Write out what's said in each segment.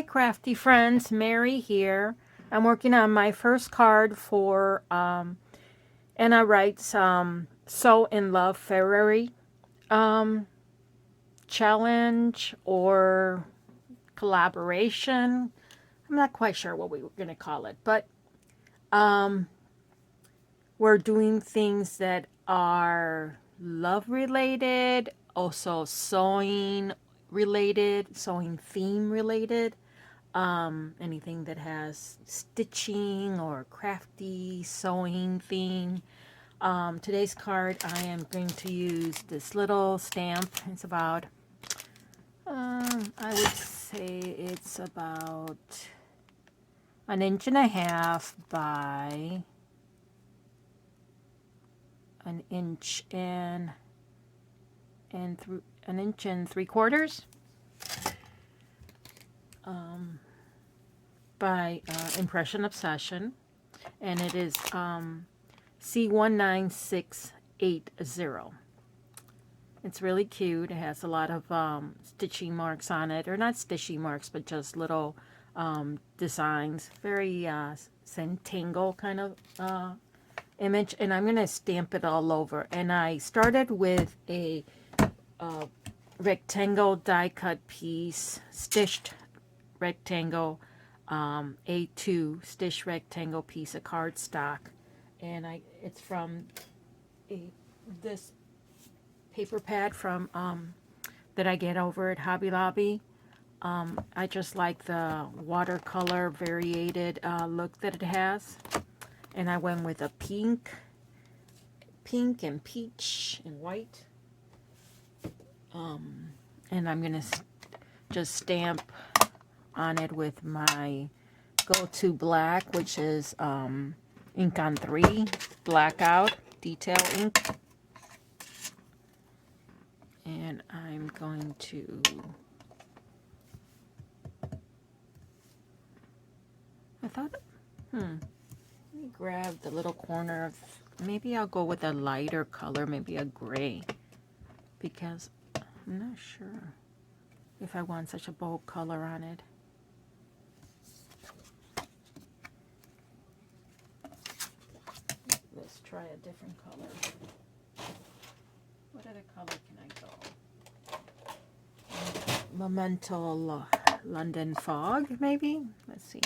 Crafty friends, Mary here. I'm working on my first card for Anna Wright's Sew in Love February um, challenge or collaboration. I'm not quite sure what we were going to call it, but um, we're doing things that are love related, also sewing related, sewing theme related. Anything that has stitching or crafty sewing theme. Today's card, I am going to use this little stamp. It's about, I would say it's about 1.5 inches by 1 inch and 1.75 inches. By Impression Obsession, and it is C19680. It's really cute. It has a lot of stitching marks on it, or not stitching marks, but just little designs. Very Centangle kind of image, and I'm going to stamp it all over. And I started with a rectangle die cut piece, stitched rectangle A2 stitch rectangle piece of cardstock, and it's from this paper pad from that I get over at Hobby Lobby. I just like the watercolor variated look that it has, and I went with a pink and peach and white, and I'm gonna just stamp on it with my go-to black, which is ink on 3 blackout detail ink, and I'm going to let me grab the little corner of, maybe I'll go with a lighter color, maybe a gray, because I'm not sure if I want such a bold color on it. Let's try a different color. What other color can I go? Memento London Fog, maybe? Let's see.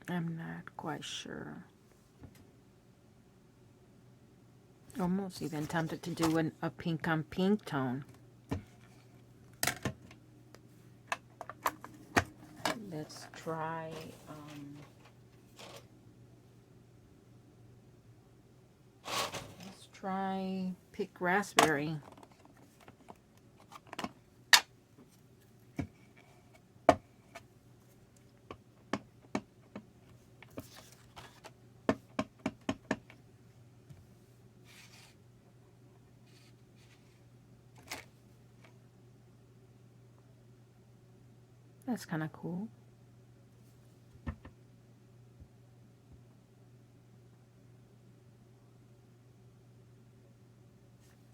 I'm not quite sure. Almost even tempted to do a pink on pink tone. Let's try pick raspberry. That's kind of cool.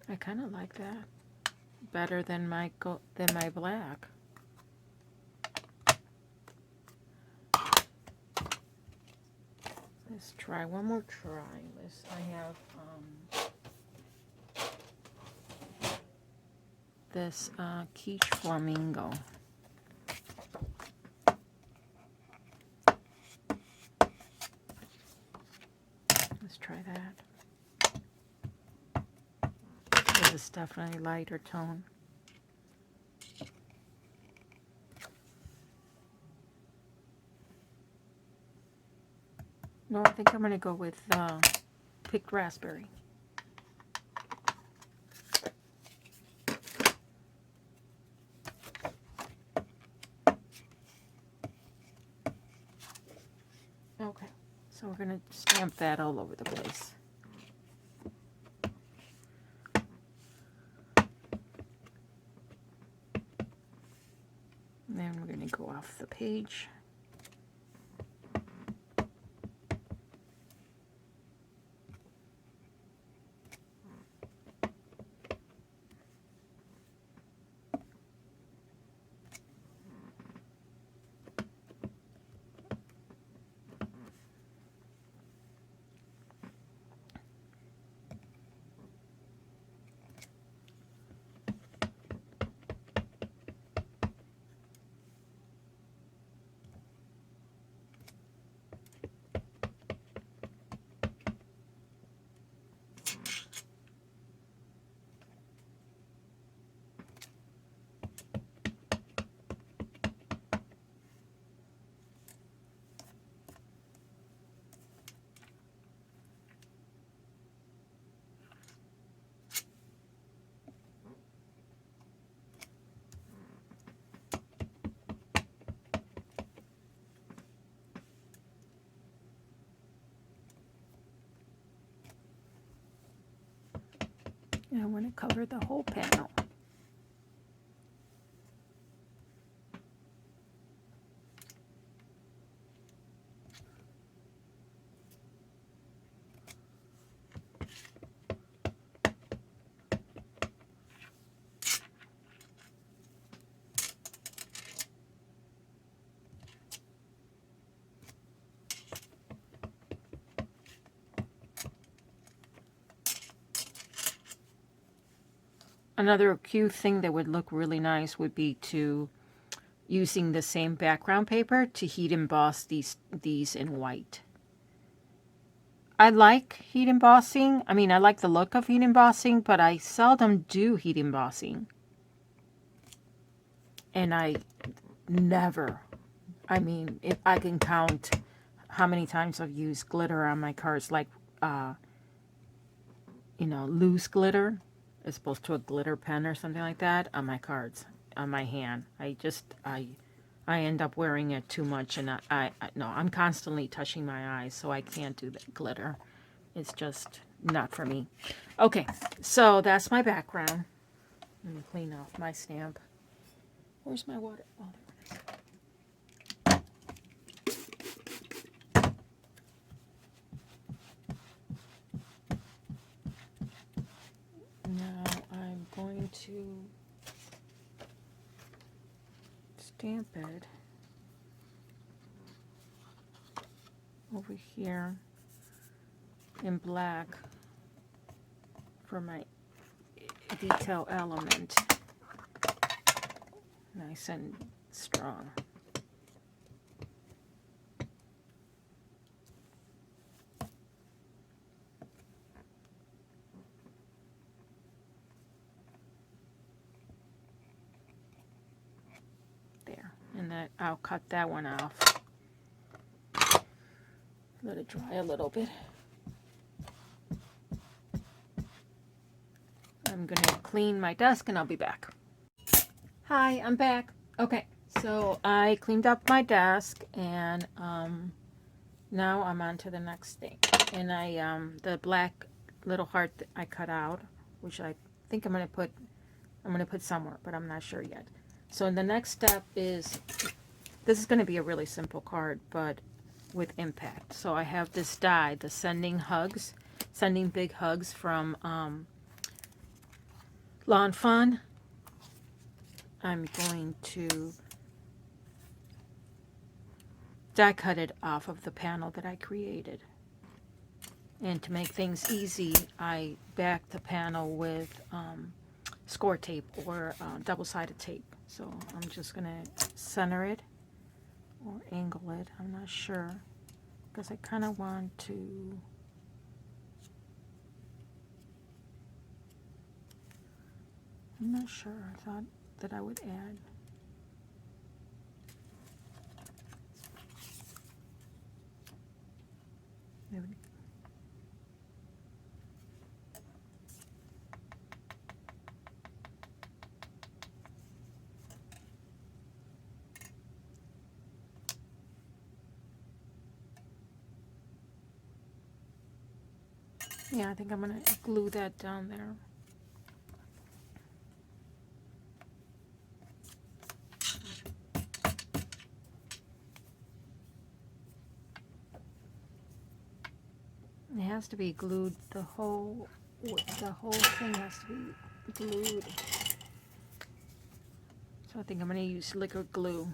I kind of like that better than my black. Let's try one more try. I have this quiche flamingo. Let's try that. This is definitely a lighter tone. No, I think I'm going to go with picked raspberry. Okay, So we're going to stamp that all over the place. And then we're going to go off the page. And I want to cover the whole panel. Another cute thing that would look really nice would be to using the same background paper to heat emboss these in white. I like heat embossing. I mean, I like the look of heat embossing, but I seldom do heat embossing. And I never, I mean, if I can count how many times I've used glitter on my cards, like, you know, loose glitter as opposed to a glitter pen or something like that on my cards, on my hand. I end up wearing it too much, and no, I'm constantly touching my eyes, so I can't do the glitter. It's just not for me. Okay, so that's my background. Let me clean off my stamp. Where's my water? Oh, there it is. Now I'm going to stamp it over here in black for my detail element. Nice and strong. There, and then I'll cut that one off. Let it dry a little bit. I'm going to clean my desk and I'll be back. Hi, I'm back. Okay, so I cleaned up my desk and now I'm on to the next thing. And the black little heart that I cut out, which I think I'm going to put somewhere, but I'm not sure yet. So the next step is, this is going to be a really simple card, but with impact. So I have this die, the Sending Big Hugs from Lawn Fun. I'm going to die cut it off of the panel that I created. And to make things easy, I back the panel with score tape or double-sided tape. So I'm just going to center it or angle it. I'm not sure because I kind of want to I'm not sure. I thought that I would add there we go. Yeah, I think I'm going to glue that down there. It has to be glued, the whole thing has to be glued. So I think I'm going to use liquid glue.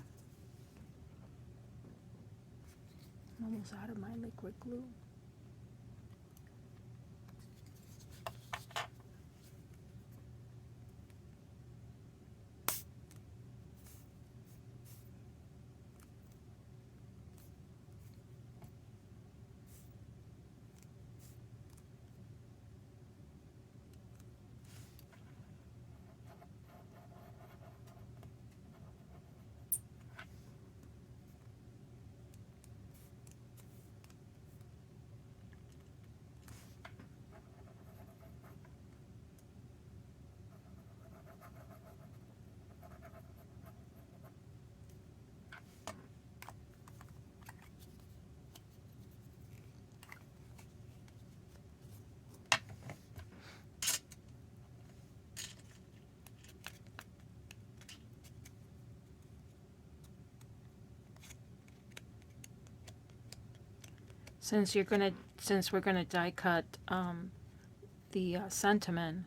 I'm almost out of my liquid glue. Since we're gonna die cut the sentiment,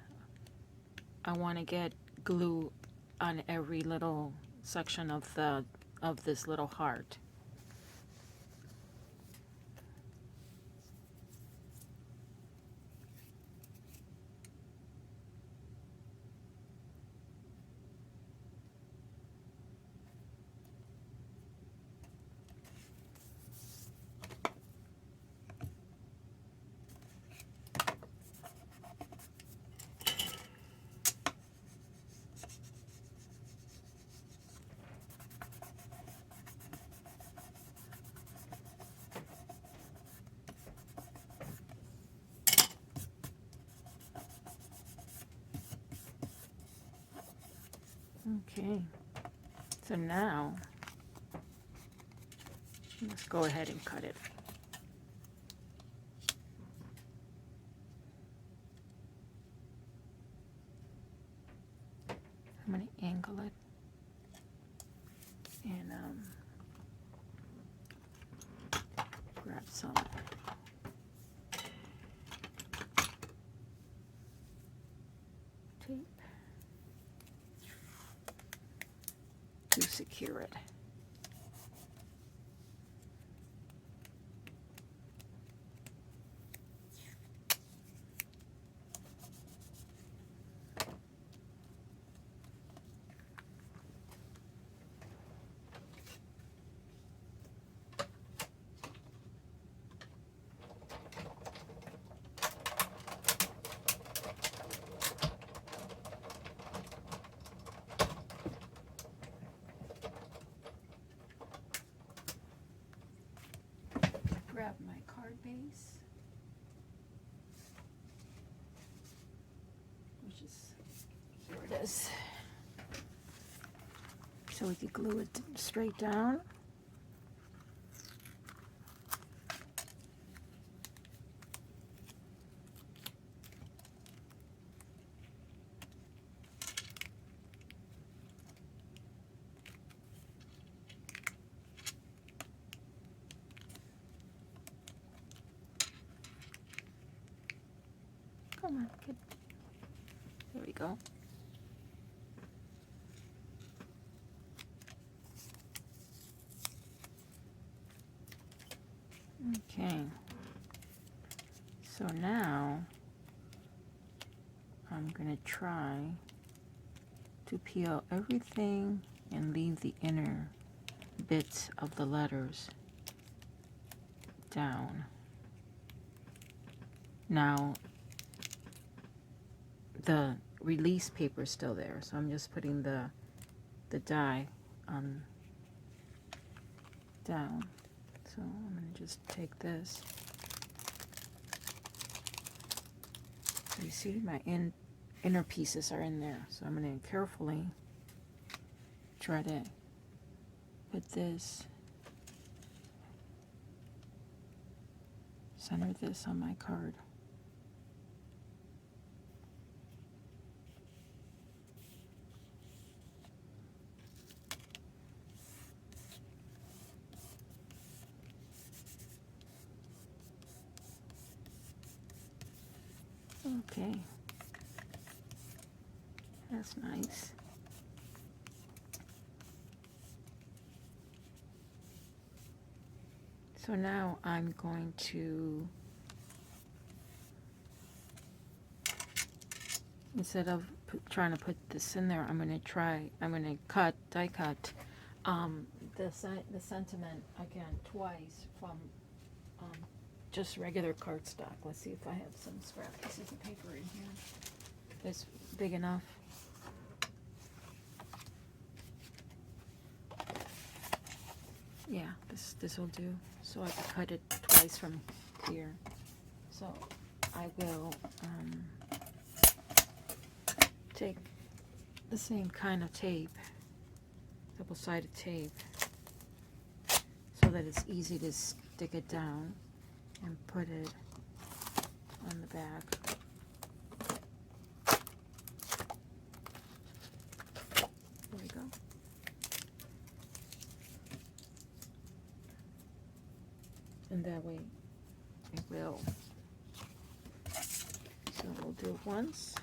I want to get glue on every little section of this little heart. Okay, so now let's go ahead and cut it. I'm going to angle it and grab some tape to secure it. Grab my card base, which is, here it is. So we can glue it straight down. Come on, kid. There we go. Okay. So now I'm going to try to peel everything and leave the inner bits of the letters down. Now the release paper is still there, so I'm just putting the die down. So I'm going to just take this. So you see my inner pieces are in there. So I'm going to carefully try to put this, center this on my card. Okay. That's nice. So now I'm going to, instead of trying to put this in there, I'm going to die cut the sentiment again twice from just regular cardstock. Let's see if I have some scrap pieces of paper in here that's big enough. Yeah, this will do. So I can cut it twice from here. So I will take the same kind of tape, double-sided tape, so that it's easy to stick it down and put it on the back. There we go. And that way it will. So we'll do it once.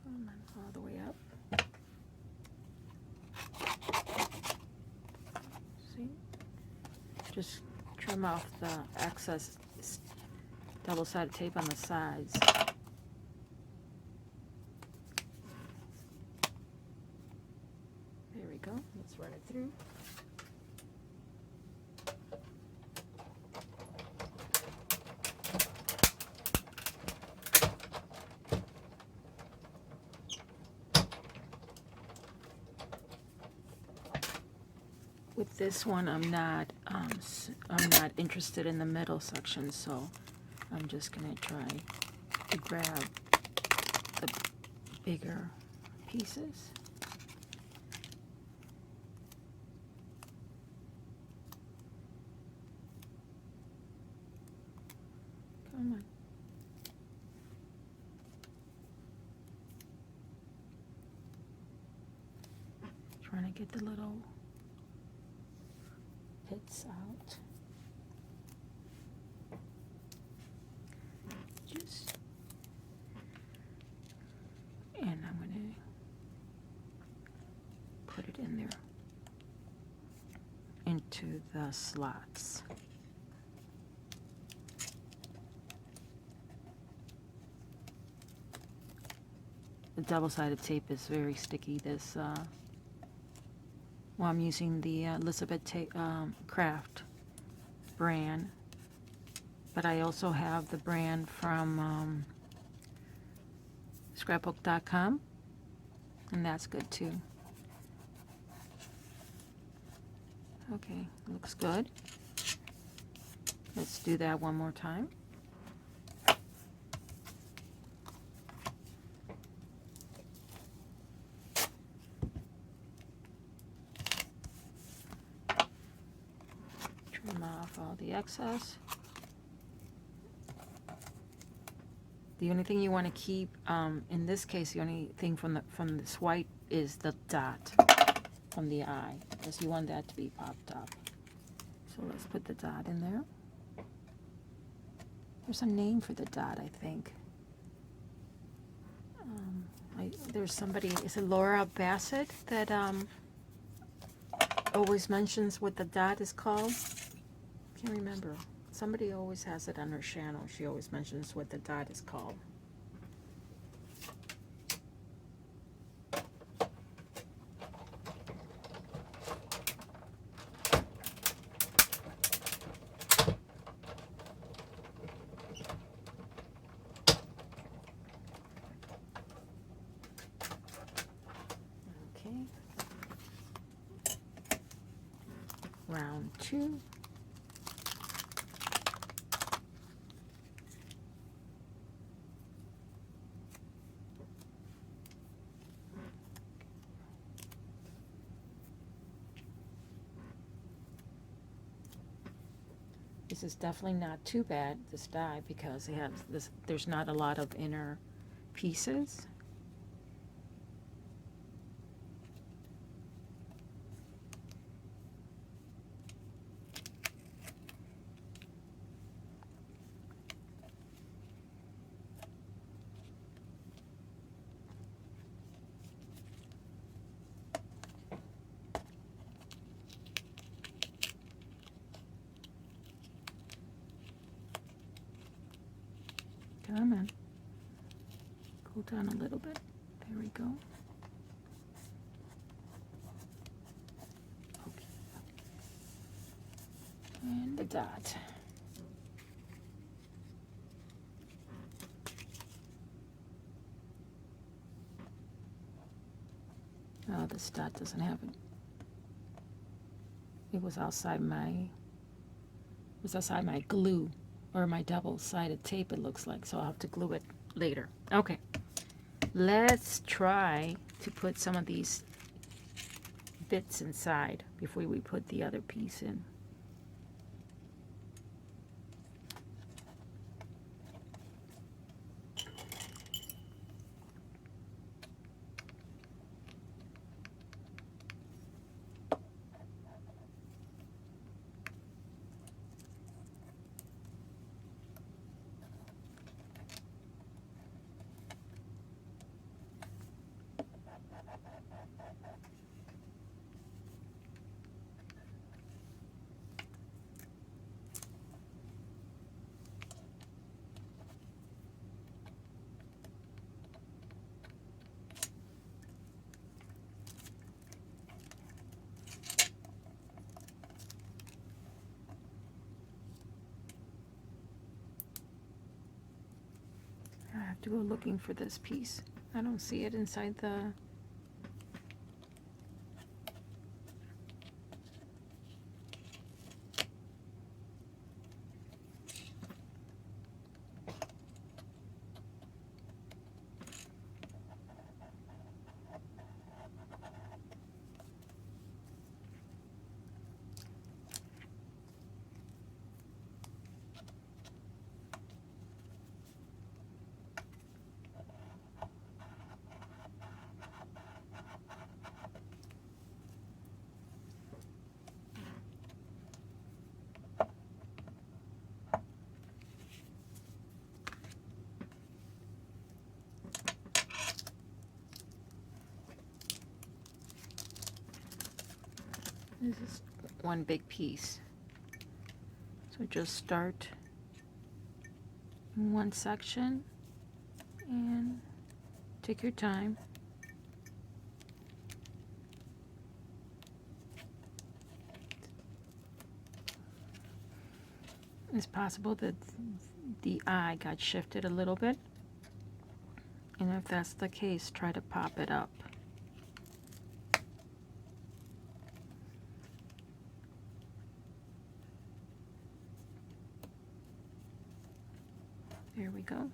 Come on, all the way up. See? Just trim off the excess double-sided tape on the sides. There we go. Let's run it through. With this one, I'm not interested in the middle section, so I'm just gonna try to grab the bigger pieces. Come on. Trying to get the little pits out. And I'm going to put it in there into the slots. The double-sided tape is very sticky. This well, I'm using the Elizabeth Craft brand, but I also have the brand from scrapbook.com, and that's good too. Okay, looks good. Let's do that one more time. Trim off all the excess. The only thing you want to keep, in this case, the only thing from this white is the dot from the eye, because you want that to be popped up. So let's put the dot in there. There's a name for the dot, I think. There's somebody, is it Laura Bassett, that always mentions what the dot is called? Can't remember. Somebody always has it on her channel. She always mentions what the dot is called. Okay. Round 2. This is definitely not too bad, this die, because it has this. There's not a lot of inner pieces. Come on. Go down a little bit. There we go. Okay. And the dot. Oh, this dot doesn't have it. It was outside my glue, or my double-sided tape, it looks like, so I'll have to glue it later. Okay, let's try to put some of these bits inside before we put the other piece in. I have to go looking for this piece. I don't see it inside the... This is one big piece. So just start in one section and take your time. It's possible that the eye got shifted a little bit, and if that's the case, try to pop it up. There we go.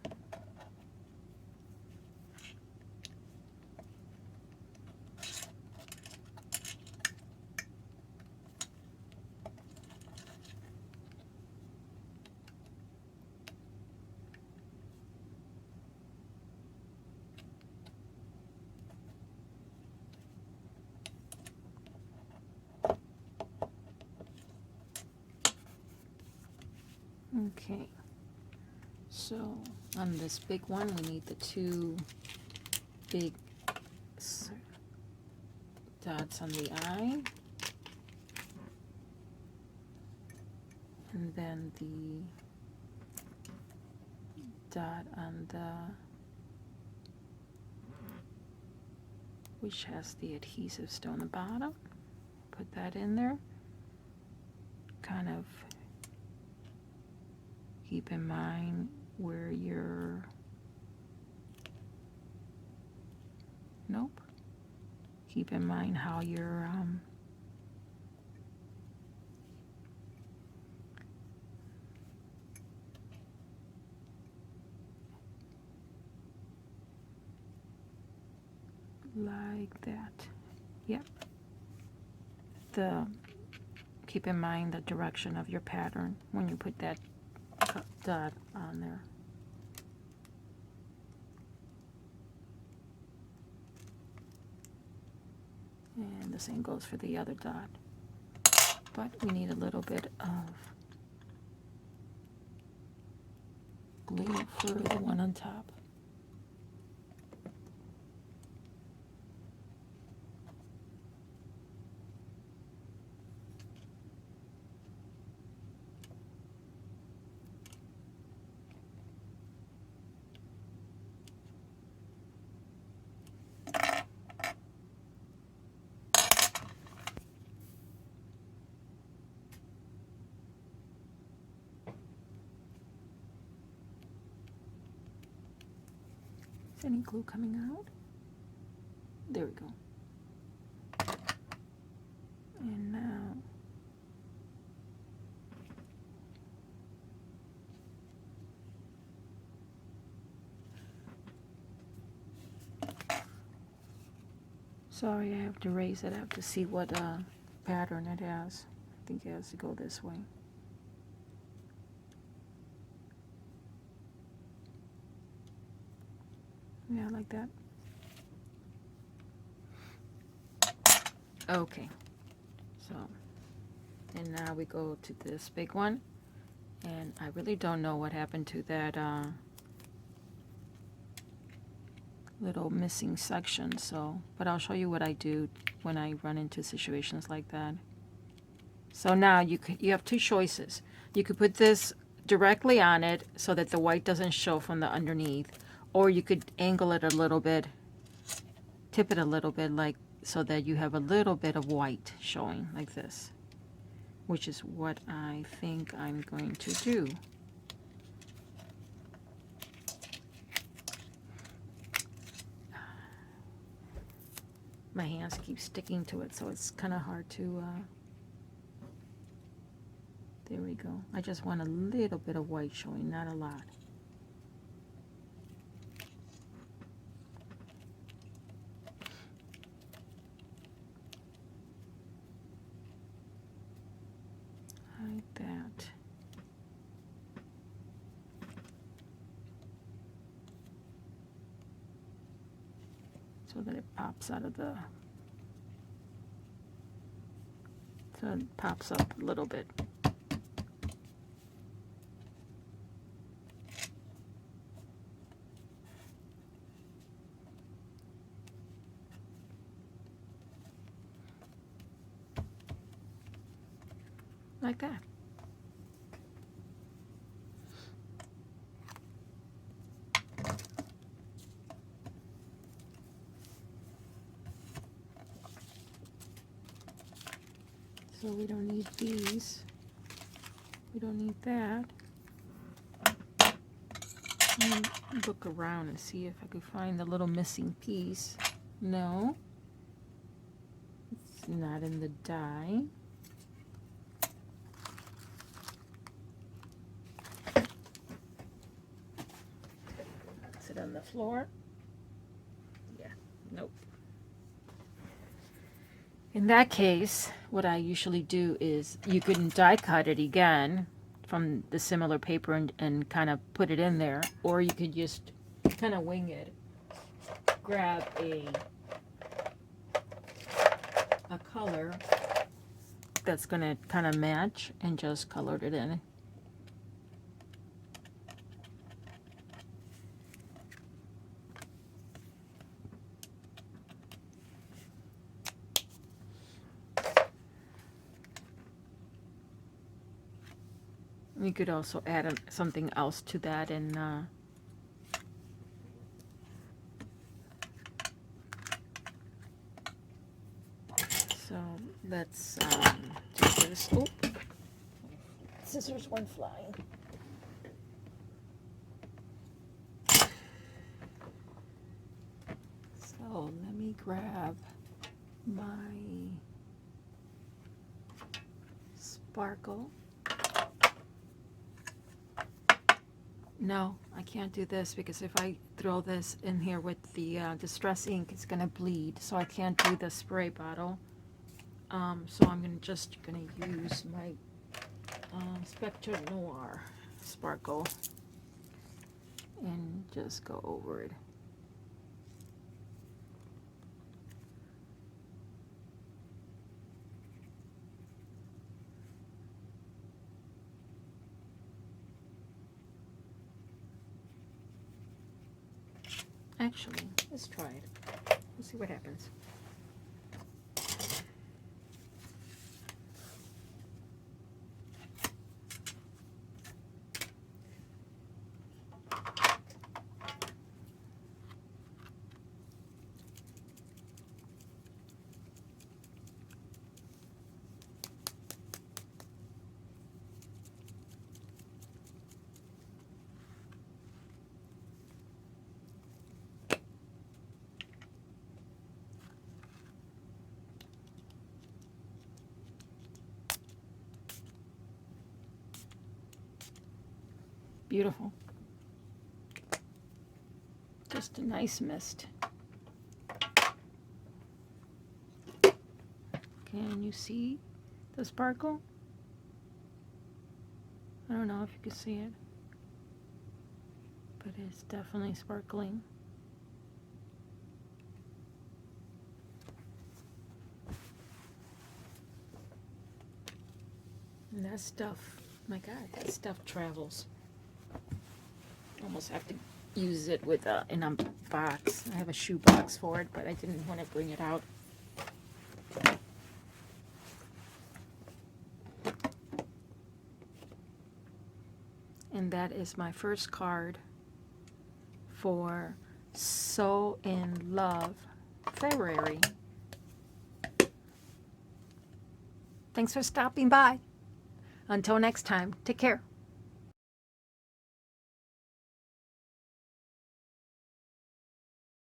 Okay, so on this big one, we need the two big dots on the eye, and then the dot on the, which has the adhesive still on the bottom. Put that in there. Kind of keep in mind where your, nope, keep in mind how your like that. Yep. Keep in mind the direction of your pattern when you put that dot on there. And the same goes for the other dot. But we need a little bit of glue for the one on top. Any glue coming out? There we go. And now sorry, I have to raise it. I have to see what pattern it has. I think it has to go this way. Yeah, like that. Okay. So, and now we go to this big one. And I really don't know what happened to that little missing section. So, but I'll show you what I do when I run into situations like that. So now you have two choices. You could put this directly on it so that the white doesn't show from the underneath, or you could angle it a little bit, tip it a little bit, like so that you have a little bit of white showing like this, which is what I think I'm going to do. My hands keep sticking to it, so it's kind of hard to there we go. I just want a little bit of white showing, not a lot. Like that. So that it pops out of the, so it pops up a little bit. Like that. So we don't need these. We don't need that. Let me look around and see if I could find the little missing piece. No. It's not in the die. Sit on the floor. Yeah, nope. In that case, what I usually do is you can die cut it again from the similar paper and kind of put it in there, or you could just kind of wing it. Grab a color that's going to kind of match and just color it in. You could also add something else to that, and so let's do this. Oh, scissors went flying. So let me grab my sparkle. No, I can't do this because if I throw this in here with the distress ink, it's gonna bleed. So I can't do the spray bottle. So I'm just gonna use my Spectre Noir sparkle and just go over it. Actually, let's try it. Let's see what happens. Beautiful. Just a nice mist. Can you see the sparkle? I don't know if you can see it, but it's definitely sparkling. And that stuff, my God, that stuff travels. Almost have to use it with in a box. I have a shoe box for it, but I didn't want to bring it out. And that is my first card for So in Love February. Thanks for stopping by. Until next time, take care.